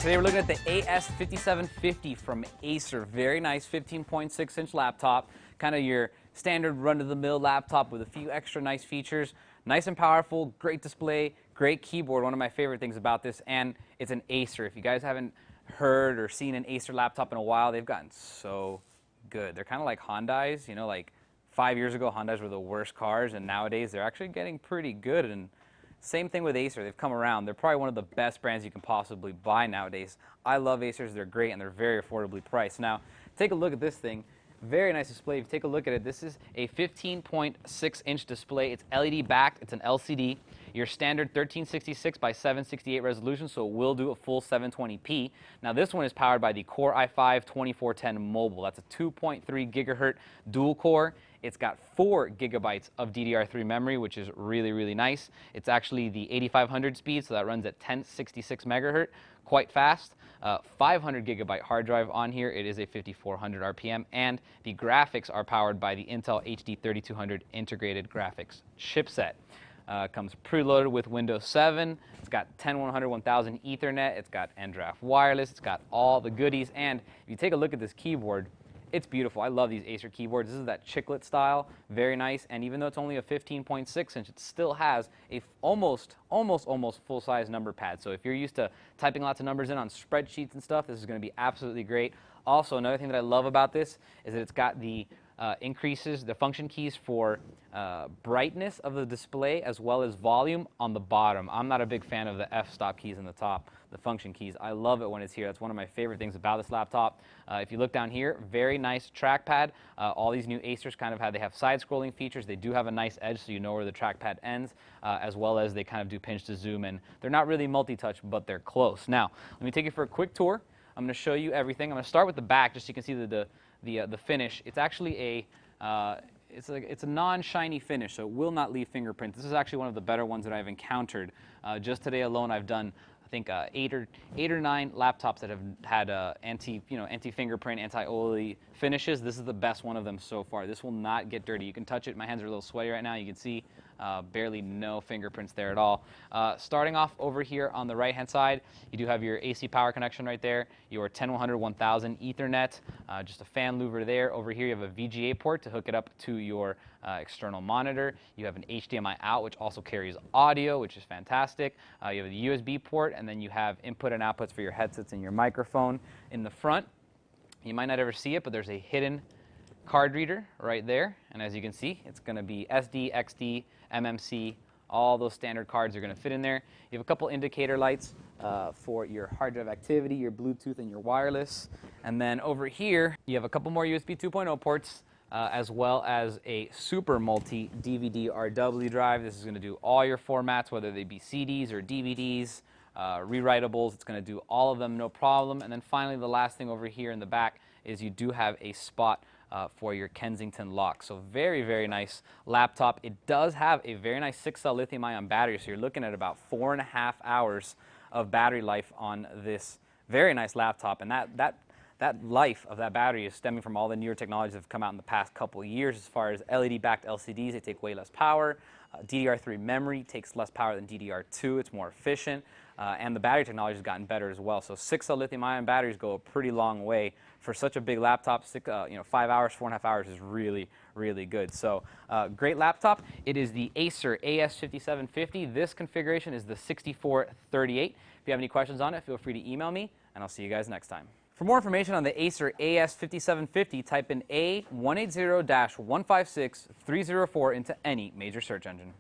Today we're looking at the AS5750 from Acer. Very nice 15.6-inch laptop. Kind of your standard run-of-the-mill laptop with a few extra nice features. Nice and powerful, great display, great keyboard. One of my favorite things about this, and it's an Acer. If you guys haven't heard or seen an Acer laptop in a while, they've gotten so good. They're kind of like Hyundais. You know, like 5 years ago, Hyundais were the worst cars, and nowadays they're actually getting pretty good. And same thing with Acer. They've come around. They're probably one of the best brands you can possibly buy nowadays. I love Acers. They're great, and they're very affordably priced. Now, take a look at this thing. Very nice display. If you take a look at it, this is a 15.6-inch display. It's LED backed. It's an LCD. Your standard 1366 by 768 resolution, so it will do a full 720p. Now, this one is powered by the Core i5-2410 Mobile. That's a 2.3 gigahertz dual core. It's got 4 gigabytes of DDR3 memory, which is really, really nice. It's actually the 8500 speed, so that runs at 1066 megahertz, quite fast. 500 gigabyte hard drive on here. It is a 5400 RPM, and the graphics are powered by the Intel HD 3200 integrated graphics chipset. Comes preloaded with Windows 7. It's got 10100 1000 Ethernet. It's got N-Draft wireless. It's got all the goodies. And if you take a look at this keyboard, it's beautiful. I love these Acer keyboards. This is that chiclet style, very nice. And even though it's only a 15.6-inch, it still has a almost full-size number pad. So if you're used to typing lots of numbers in on spreadsheets and stuff, this is going to be absolutely great. Also, another thing that I love about this is that it's got the increases the function keys for brightness of the display as well as volume on the bottom. I'm not a big fan of the f-stop keys on the top, the function keys. I love it when it's here. That's one of my favorite things about this laptop. If you look down here, very nice trackpad. All these new Acers they have side-scrolling features. They do have a nice edge so you know where the trackpad ends, as well as they kind of do pinch to zoom, and they're not really multi-touch, but they're close. Now, let me take you for a quick tour. I'm going to show you everything. I'm going to start with the back just so you can see the finish. It's actually it's a non-shiny finish, so it will not leave fingerprints. This is actually one of the better ones that I've encountered. Just today alone, I've done, I think, 8 or 9 laptops that have had anti-fingerprint, anti-oily finishes. This is the best one of them so far. This will not get dirty. You can touch it. My hands are a little sweaty right now. You can see barely no fingerprints there at all. Starting off over here on the right-hand side, you do have your AC power connection right there, your 10100 1000 Ethernet, just a fan louver there. Over here you have a VGA port to hook it up to your external monitor. You have an HDMI out, which also carries audio, which is fantastic. You have a USB port, and then you have input and outputs for your headsets and your microphone. In the front, you might not ever see it, but there's a hidden card reader right there, and as you can see, it's going to be SD, XD, MMC, all those standard cards are going to fit in there. You have a couple indicator lights for your hard drive activity, your Bluetooth, and your wireless. And then over here, you have a couple more USB 2.0 ports, as well as a super multi DVD RW drive. This is going to do all your formats, whether they be CDs or DVDs, rewriteables. It's going to do all of them, no problem. And then finally, the last thing over here in the back is you do have a spot for your Kensington lock. So very, very nice laptop. It does have a very nice 6-cell lithium-ion battery, so you're looking at about 4.5 hours of battery life on this very nice laptop. And that life of that battery is stemming from all the newer technologies that have come out in the past couple of years. As far as LED-backed LCDs, they take way less power. DDR3 memory takes less power than DDR2. It's more efficient. And the battery technology has gotten better as well. So 6-cell lithium-ion batteries go a pretty long way. For such a big laptop, 5 hours, 4.5 hours is really, really good. So great laptop. It is the Acer AS5750. This configuration is the 6438. If you have any questions on it, feel free to email me, and I'll see you guys next time. For more information on the Acer AS5750, type in A180-156-304 into any major search engine.